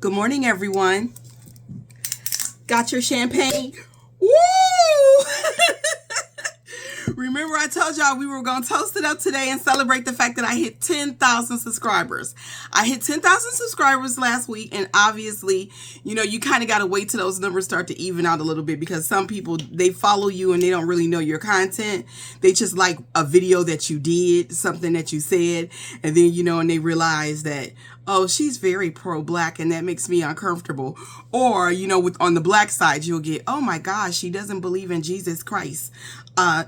Good morning, everyone. Got your champagne? Woo! Remember I told y'all we were going to toast it up today and celebrate the fact that I hit 10,000 subscribers. I hit 10,000 subscribers last week, and obviously, you kind of got to wait till those numbers start to even out a little bit, because some people, they follow you and they don't really know your content. They just like a video that you did, something that you said, and then, and they realize that, oh, she's very pro-black and that makes me uncomfortable. Or, on the black side, you'll get, oh my gosh, she doesn't believe in Jesus Christ.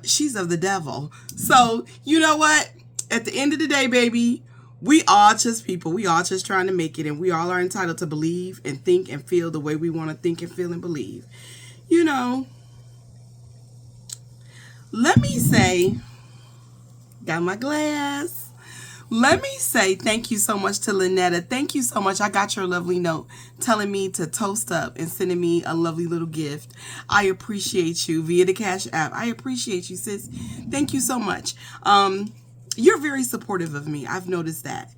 She's of the devil. So, you know what? At the end of the day, baby, we all just people. We all just trying to make it, and we all are entitled to believe and think and feel the way we want to think and feel and believe. Let me say, got my glass. Let me say thank you so much to Lynetta. Thank you so much. I got your lovely note telling me to toast up and sending me a lovely little gift. I appreciate you via the Cash App. I appreciate you, sis. Thank you so much. You're very supportive of me. I've noticed that.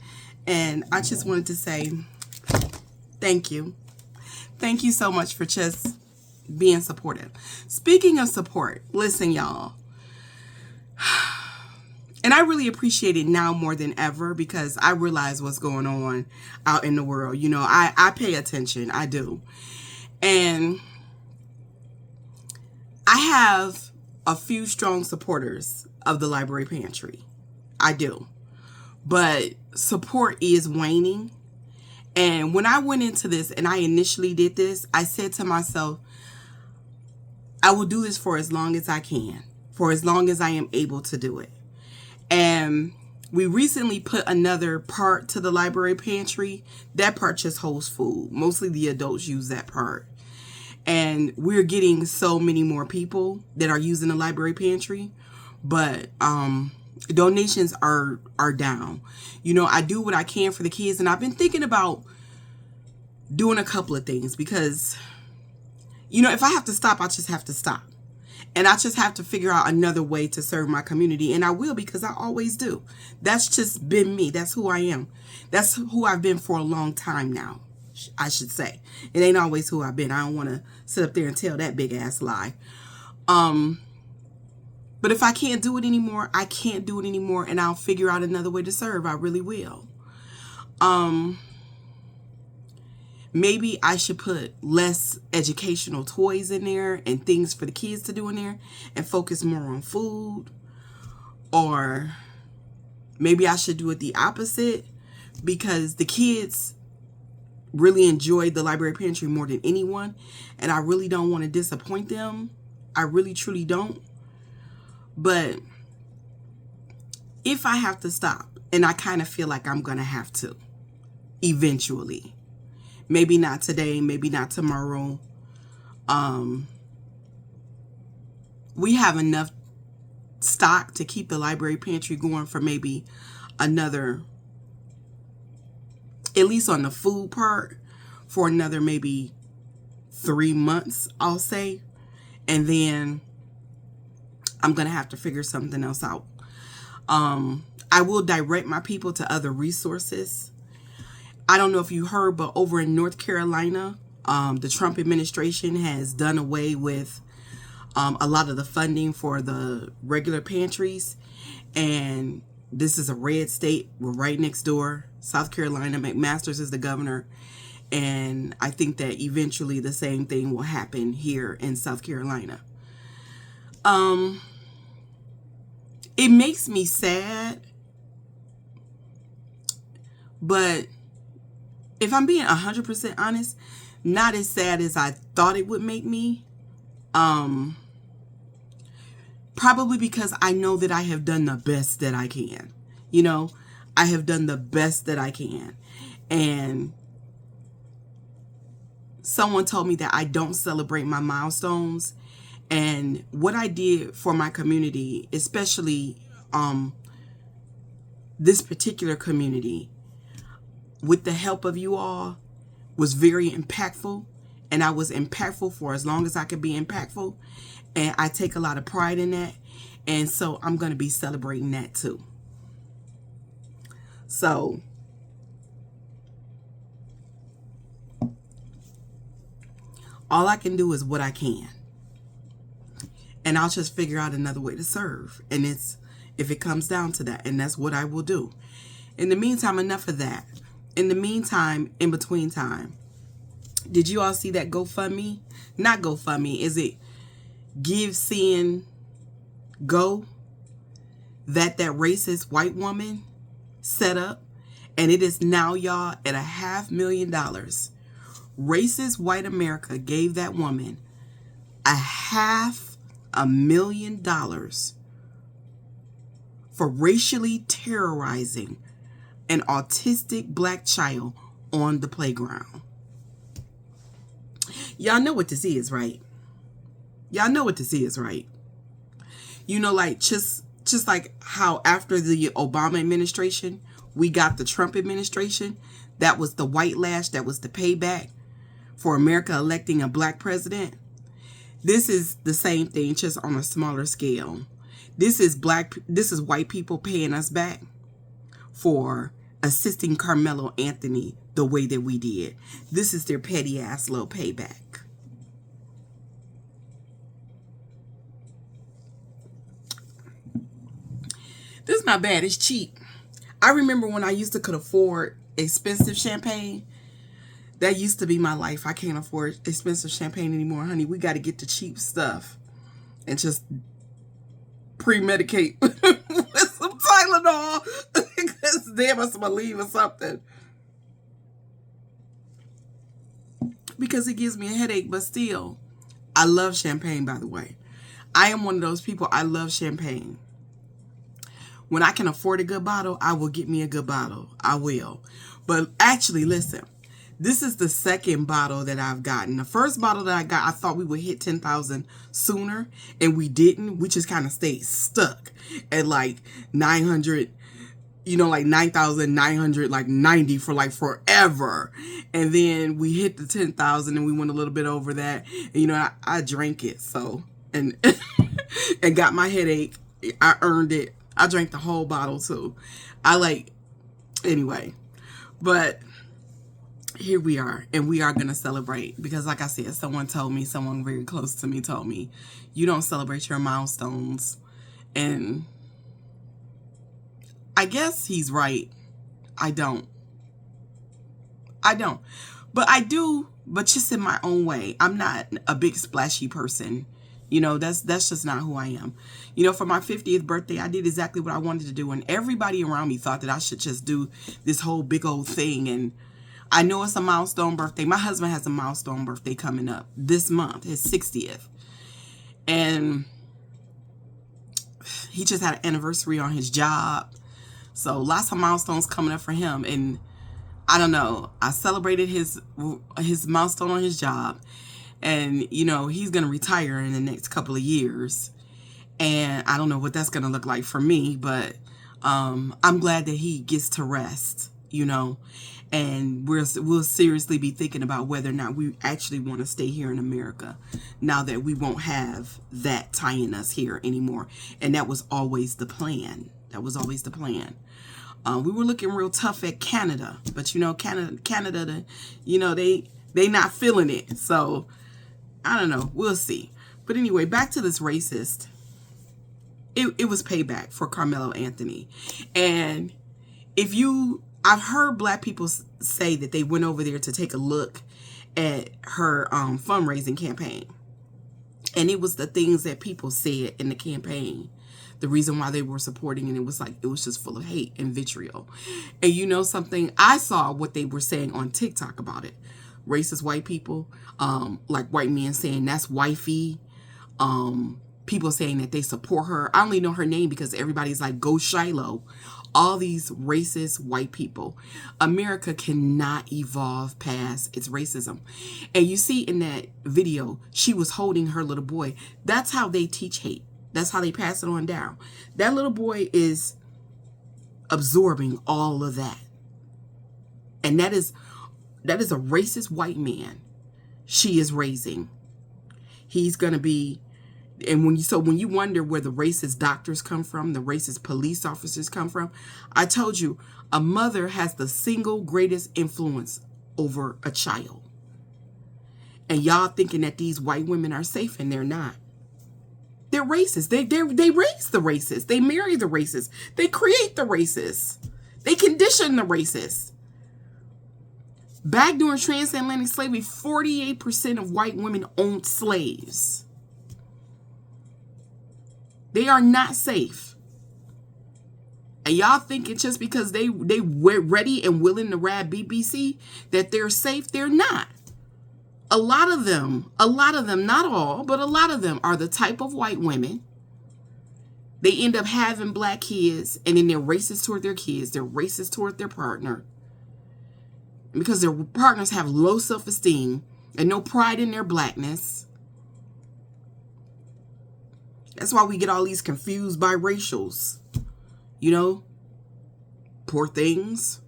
And I just wanted to say thank you. Thank you so much for just being supportive. Speaking of support, listen, y'all. And I really appreciate it now more than ever, because I realize what's going on out in the world. I pay attention. I do. And I have a few strong supporters of the library pantry. I do. But support is waning. And when I went into this and I initially did this, I said to myself, I will do this for as long as I can, for as long as I am able to do it. And we recently put another part to the library pantry. That part just holds food. Mostly the adults use that part. And we're getting so many more people that are using the library pantry. But donations are down. I do what I can for the kids. And I've been thinking about doing a couple of things, because, if I have to stop, I just have to stop. And I just have to figure out another way to serve my community. And I will, because I always do. That's just been me. That's who I am. That's who I've been for a long time now, I should say. It ain't always who I've been. I don't want to sit up there and tell that big ass lie. But if I can't do it anymore, I can't do it anymore. And I'll figure out another way to serve. I really will. Maybe I should put less educational toys in there and things for the kids to do in there and focus more on food. Or maybe I should do it the opposite, because the kids really enjoyed the library pantry more than anyone. And I really don't want to disappoint them. I really, truly don't. But if I have to stop, and I kind of feel like I'm going to have to eventually. Maybe not today, maybe not tomorrow. We have enough stock to keep the library pantry going for maybe another, at least on the food part, for another maybe 3 months, I'll say. And then I'm going to have to figure something else out. I will direct my people to other resources. I don't know if you heard, but over in North Carolina, the Trump administration has done away with a lot of the funding for the regular pantries. And this is a red state. We're right next door. South Carolina. McMaster's is the governor. And I think that eventually the same thing will happen here in South Carolina. It makes me sad. But if I'm being 100% honest, not as sad as I thought it would make me. Probably because I know that I have done the best that I can. I have done the best that I can. And someone told me that I don't celebrate my milestones. And what I did for my community, especially this particular community, with the help of you all, was very impactful. And I was impactful for as long as I could be impactful. And I take a lot of pride in that. And so I'm going to be celebrating that too. So All I can do is what I can. And I'll just figure out another way to serve. And it's, if it comes down to that, and that's what I will do. In the meantime, enough of that. In the meantime, in between time, did you all see that GoFundMe? Not GoFundMe. Is it Give, Send, Go? That racist white woman set up. And it is now, y'all, at $500,000. Racist white America gave that woman $500,000 for racially terrorizing an autistic black child on the playground. Y'all know what this is, right? Y'all know what this is, right? You know, like just like how after the Obama administration, we got the Trump administration. That was the white lash. That was the payback for America electing a black president. This is the same thing, just on a smaller scale. This is white people paying us back for assisting Carmelo Anthony the way that we did. This is their petty ass little payback. This is not bad. It's cheap. I remember when I could afford expensive champagne. That used to be my life. I can't afford expensive champagne anymore, honey. We got to get the cheap stuff and just pre-medicate with some Tylenol because damn us gonna leave or something. Because it gives me a headache, but still, I love champagne, by the way. I am one of those people. I love champagne. When I can afford a good bottle, I will get me a good bottle. I will. But actually, listen. This is the second bottle that I've gotten. The first bottle that I got, I thought we would hit 10,000 sooner, and we didn't. We just kind of stayed stuck at like 900, you know, like 9,900, like 90 for like forever. And then we hit the 10,000 and we went a little bit over that. And, you know, I drank it. So, and, and got my headache. I earned it. I drank the whole bottle too. Anyway, but here we are, and we are going to celebrate because, like I said, someone very close to me told me, you don't celebrate your milestones. And I guess he's right. I don't. But I do, but just in my own way. I'm not a big splashy person. You know, that's just not who I am. You know, for my 50th birthday, I did exactly what I wanted to do. And everybody around me thought that I should just do this whole big old thing. And I know it's a milestone birthday. My husband has a milestone birthday coming up this month, his 60th. And he just had an anniversary on his job. So lots of milestones coming up for him. And I don't know, I celebrated his milestone on his job. And, you know, he's going to retire in the next couple of years. And I don't know what that's going to look like for me. But I'm glad that he gets to rest, you know. And we'll seriously be thinking about whether or not we actually want to stay here in America now that we won't have that tying us here anymore. And that was always the plan. We were looking real tough at Canada. But, you know, Canada, you know, they not feeling it. So, I don't know. We'll see. But anyway, back to this racist. It was payback for Carmelo Anthony. And I've heard black people say that they went over there to take a look at her fundraising campaign. And it was the things that people said in the campaign. The reason why they were supporting it, it was just full of hate and vitriol. And you know something? I saw what they were saying on TikTok about it. Racist white people, like white men saying that's wifey. People saying that they support her. I only know her name because everybody's like, go Shiloh. All these racist white people. America cannot evolve past its racism. And you see in that video, she was holding her little boy. That's how they teach hate. That's how they pass it on down. That little boy is absorbing all of that. And that is a racist white man she is raising. He's going to be, and when you wonder where the racist doctors come from, the racist police officers come from, I told you, a mother has the single greatest influence over a child. And y'all thinking that these white women are safe, and they're not. They're racist. They raise the racists. They marry the racists. They create the racists. They condition the racists. Back during transatlantic slavery, 48% of white women owned slaves. They are not safe. And y'all thinking just because they were ready and willing to ride BBC that they're safe? They're not. A lot of them, not all, but a lot of them are the type of white women. They end up having black kids, and then they're racist toward their kids. They're racist toward their partner. And because their partners have low self-esteem and no pride in their blackness. That's why we get all these confused biracials. You know? Poor things.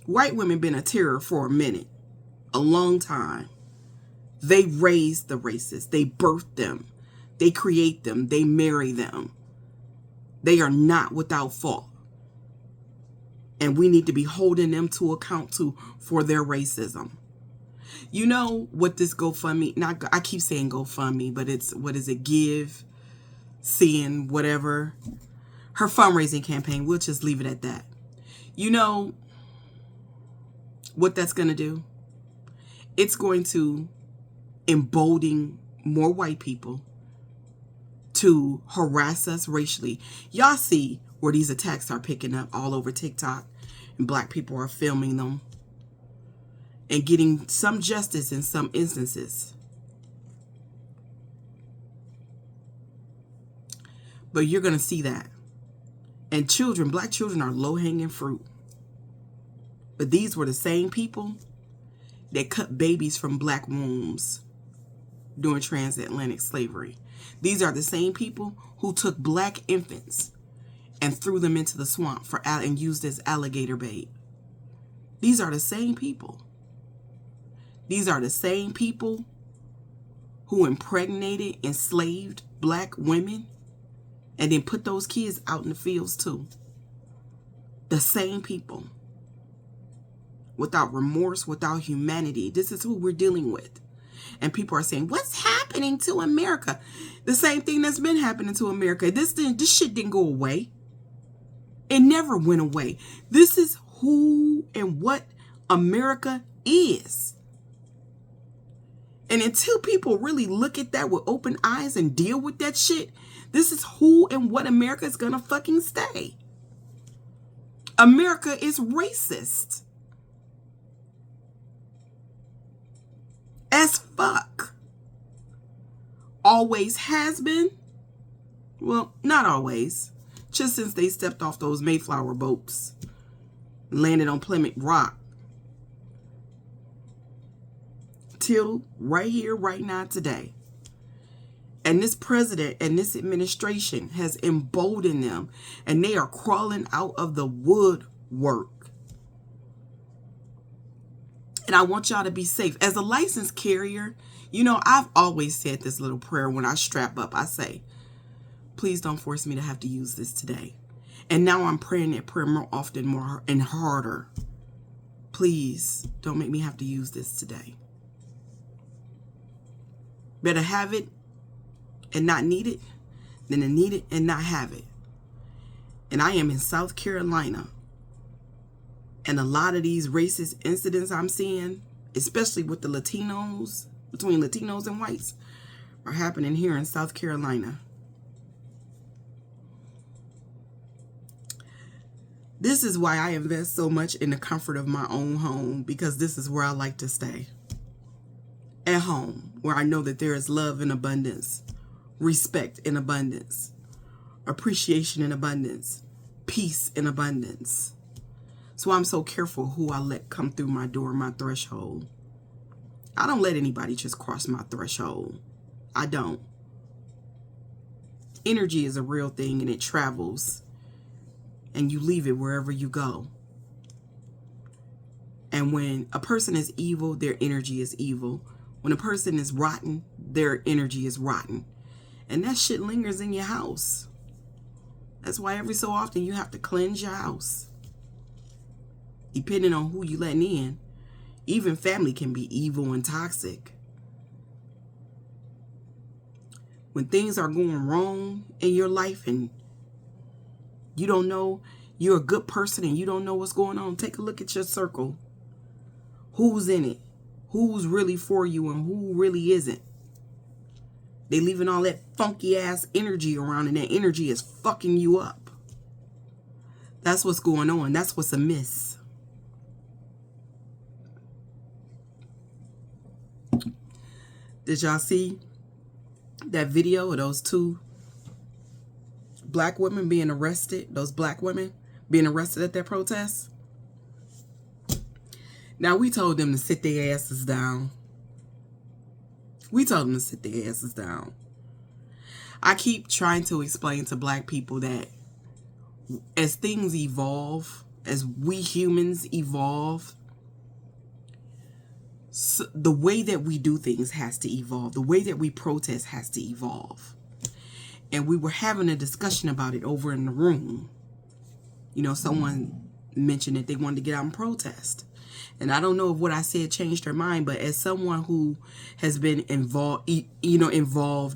White women been a terror for a minute. A long time. They raise the racists. They birth them. They create them. They marry them. They are not without fault. And we need to be holding them to account for their racism. You know what this GoFundMe, I keep saying GoFundMe, but it's, what is it, Give, Seeing, whatever. Her fundraising campaign, we'll just leave it at that. You know what that's going to do? It's going to embolden more white people to harass us racially. Y'all see where these attacks are picking up all over TikTok, and black people are filming them and getting some justice in some instances. But you're going to see that. And children, black children, are low-hanging fruit. But these were the same people that cut babies from black wombs during transatlantic slavery. These are the same people who took black infants and threw them into the swamp and used as alligator bait. These are the same people. These are the same people who impregnated, enslaved black women and then put those kids out in the fields too. The same people. Without remorse, without humanity. This is who we're dealing with. And people are saying, what's happening to America? The same thing that's been happening to America. This shit didn't go away. It never went away. This is who and what America is. And until people really look at that with open eyes and deal with that shit, this is who and what America is gonna fucking stay. America is racist. As fuck. Always has been. Well, not always. Just since they stepped off those Mayflower boats, landed on Plymouth Rock, till right here, right now, today. And this president and this administration has emboldened them, and they are crawling out of the woodwork. And I want y'all to be safe. As a licensed carrier, you know, I've always said this little prayer when I strap up. I say, please don't force me to have to use this today. And now I'm praying that prayer more often, more and harder. Please don't make me have to use this today. Better have it and not need it than to need it and not have it. And I am in South Carolina. And a lot of these racist incidents I'm seeing, especially with the Latinos, between Latinos and whites, are happening here in South Carolina. This is why I invest so much in the comfort of my own home, because this is where I like to stay. At home, where I know that there is love in abundance, respect in abundance, appreciation in abundance, peace in abundance. So I'm so careful who I let come through my door, my threshold. I don't let anybody just cross my threshold. I don't. Energy is a real thing, and it travels. And you leave it wherever you go. And when a person is evil, their energy is evil. When a person is rotten, their energy is rotten. And that shit lingers in your house. That's why every so often you have to cleanse your house. Depending on who you letting in, Even family can be evil and toxic. When things are going wrong in your life and you don't know you're a good person and you don't know what's going on, take a look at your circle. Who's in it? Who's really for you and who really isn't? They leaving all that funky ass energy around, and that energy is fucking you up. That's what's going on. That's what's amiss. Did y'all see that video of those two black women being arrested? Those black women being arrested at that protest? Now, we told them to sit their asses down. We told them to sit their asses down. I keep trying to explain to black people that as things evolve, as we humans evolve, so the way that we do things has to evolve. The way that we protest has to evolve. And we were having a discussion about it over in the room. You know, someone mentioned that they wanted to get out and protest. And I don't know if what I said changed their mind, but as someone who has been involved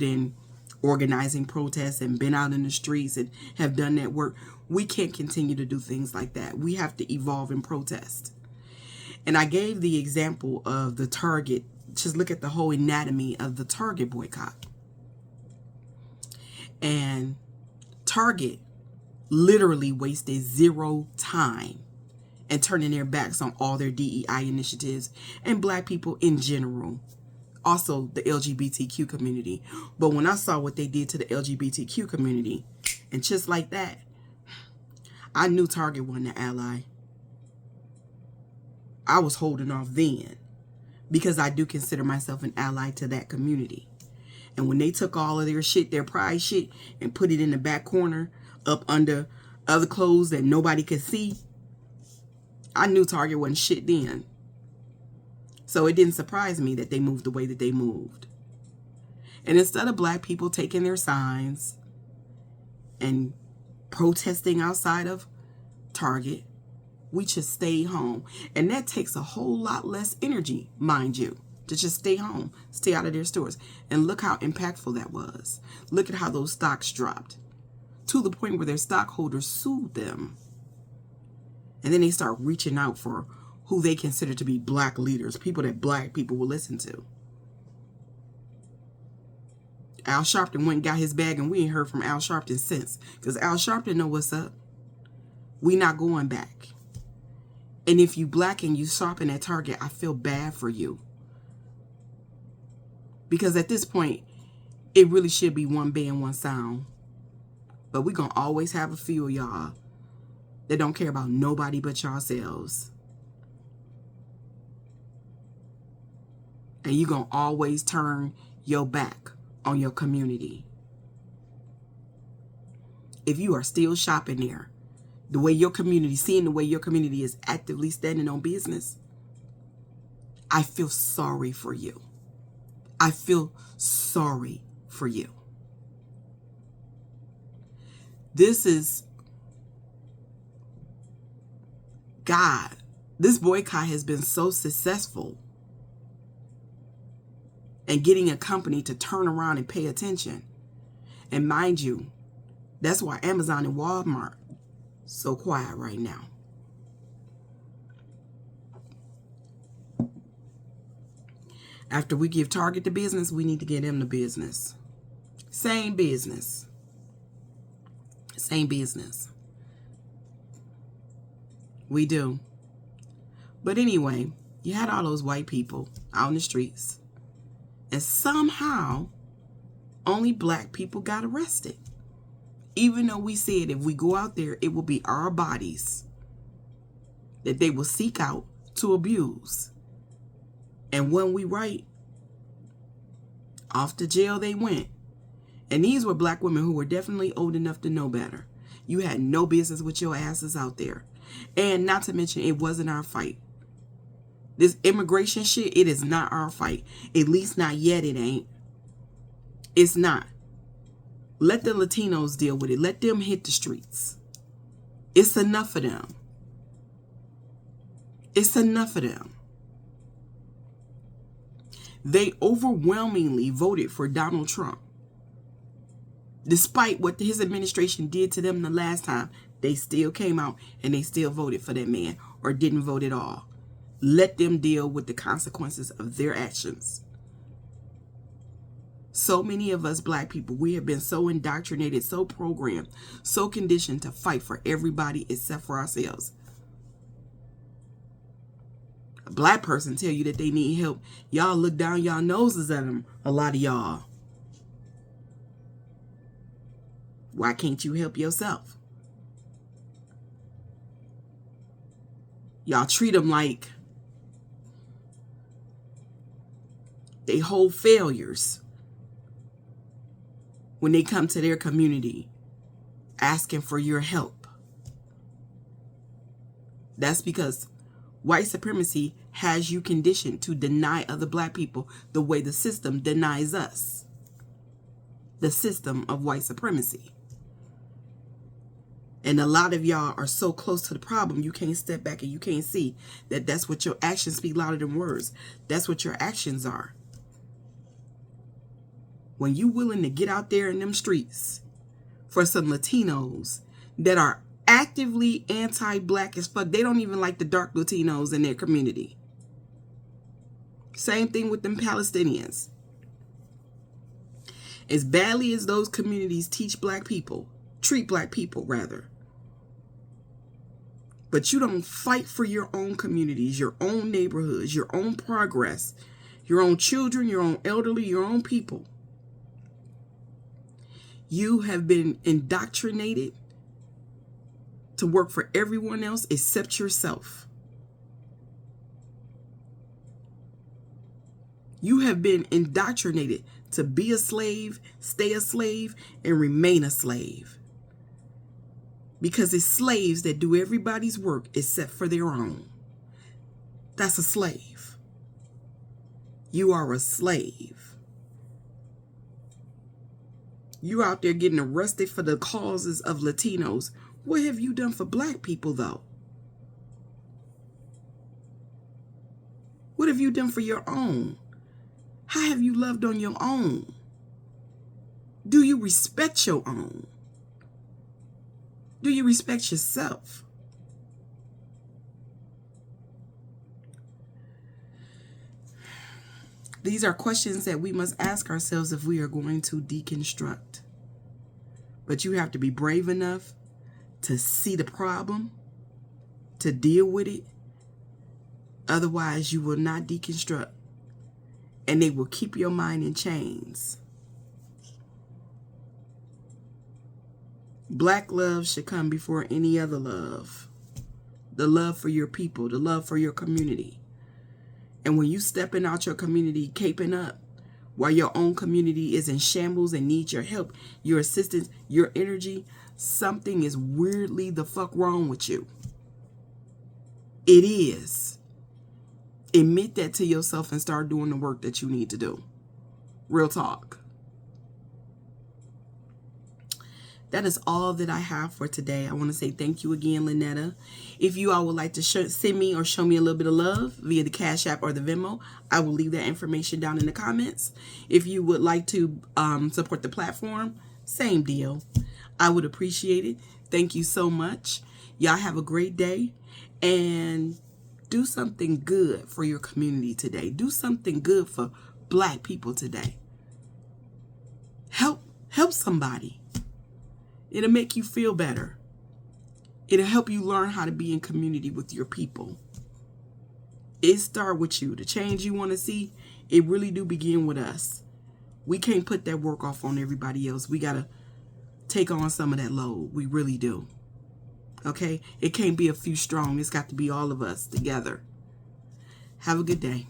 in organizing protests and been out in the streets and have done that work, we can't continue to do things like that. We have to evolve and protest. And I gave the example of the Target. Just look at the whole anatomy of the Target boycott. And Target literally wasted zero time and turning their backs on all their DEI initiatives and black people in general. Also the LGBTQ community. But when I saw what they did to the LGBTQ community, and just like that, I knew Target wasn't an ally. I was holding off then because I do consider myself an ally to that community. And when they took all of their shit, their pride shit, and put it in the back corner up under other clothes that nobody could see, I knew Target wasn't shit then. So it didn't surprise me that they moved the way that they moved. And instead of black people taking their signs and protesting outside of Target, we just stay home. And that takes a whole lot less energy, mind you, to just stay home, stay out of their stores. And look how impactful that was. Look at how those stocks dropped to the point where their stockholders sued them. And then they start reaching out for who they consider to be black leaders, people that black people will listen to. Al Sharpton went and got his bag, and we ain't heard from Al Sharpton since. Because Al Sharpton know what's up. We not going back. And if you black and you shopping at Target, I feel bad for you. Because at this point, it really should be one band, one sound. But we gonna always have a few of y'all that don't care about nobody but yourselves. And you gonna always turn your back on your community. If you are still shopping there, the way your community, seeing the way your community is actively standing on business, I feel sorry for you. I feel sorry for you. This is God. This boycott has been so successful and getting a company to turn around and pay attention. And mind you, that's why Amazon and Walmart so quiet right now. After we give Target the business, we need to get them the business. Same business. Same business. We do. But anyway, you had all those white people out in the streets. And somehow, only black people got arrested. Even though we said if we go out there, it will be our bodies that they will seek out to abuse. And when we right, off to jail they went. And these were black women who were definitely old enough to know better. You had no business with your asses out there. And not to mention, it wasn't our fight. This immigration shit, it is not our fight. At least not yet, it ain't. It's not. Let the Latinos deal with it. Let them hit the streets. It's enough of them. It's enough of them. They overwhelmingly voted for Donald Trump. Despite what his administration did to them the last time, they still came out and they still voted for that man, or didn't vote at all. Let them deal with the consequences of their actions. So many of us black people, we have been so indoctrinated, so programmed, so conditioned to fight for everybody except for ourselves. A black person tell you that they need help, y'all look down y'all noses at them, a lot of y'all. Why can't you help yourself? Y'all treat them like they hold failures when they come to their community asking for your help. That's because white supremacy has you conditioned to deny other black people the way the system denies us. The system of white supremacy. And a lot of y'all are so close to the problem, you can't step back and you can't see that that's what your actions speak louder than words. That's what your actions are. When you willing to get out there in them streets for some Latinos that are actively anti-black as fuck, they don't even like the dark Latinos in their community. Same thing with them Palestinians. As badly as those communities treat black people rather. But you don't fight for your own communities, your own neighborhoods, your own progress, your own children, your own elderly, your own people. You have been indoctrinated to work for everyone else except yourself. You have been indoctrinated to be a slave, stay a slave, and remain a slave. Because it's slaves that do everybody's work except for their own. That's a slave. You are a slave. You out there getting arrested for the causes of Latinos. What have you done for black people, though? What have you done for your own? How have you loved on your own? Do you respect your own? Do you respect yourself? These are questions that we must ask ourselves if we are going to deconstruct. But you have to be brave enough to see the problem, to deal with it. Otherwise, you will not deconstruct. And they will keep your mind in chains. Black love should come before any other love. The love for your people, the love for your community. And when you stepping out your community, caping up, while your own community is in shambles and needs your help, your assistance, your energy, something is weirdly the fuck wrong with you. It is. Admit that to yourself and start doing the work that you need to do. Real talk. That is all that I have for today. I want to say thank you again, Lynetta. If you all would like to send me or show me a little bit of love via the Cash App or the Venmo, I will leave that information down in the comments. If you would like to support the platform, same deal. I would appreciate it. Thank you so much. Y'all have a great day and do something good for your community today. Do something good for black people today. Help somebody. It'll make you feel better. It'll help you learn how to be in community with your people. It starts with you. The change you want to see, it really do begin with us. We can't put that work off on everybody else. We got to take on some of that load. We really do. Okay? It can't be a few strong. It's got to be all of us together. Have a good day.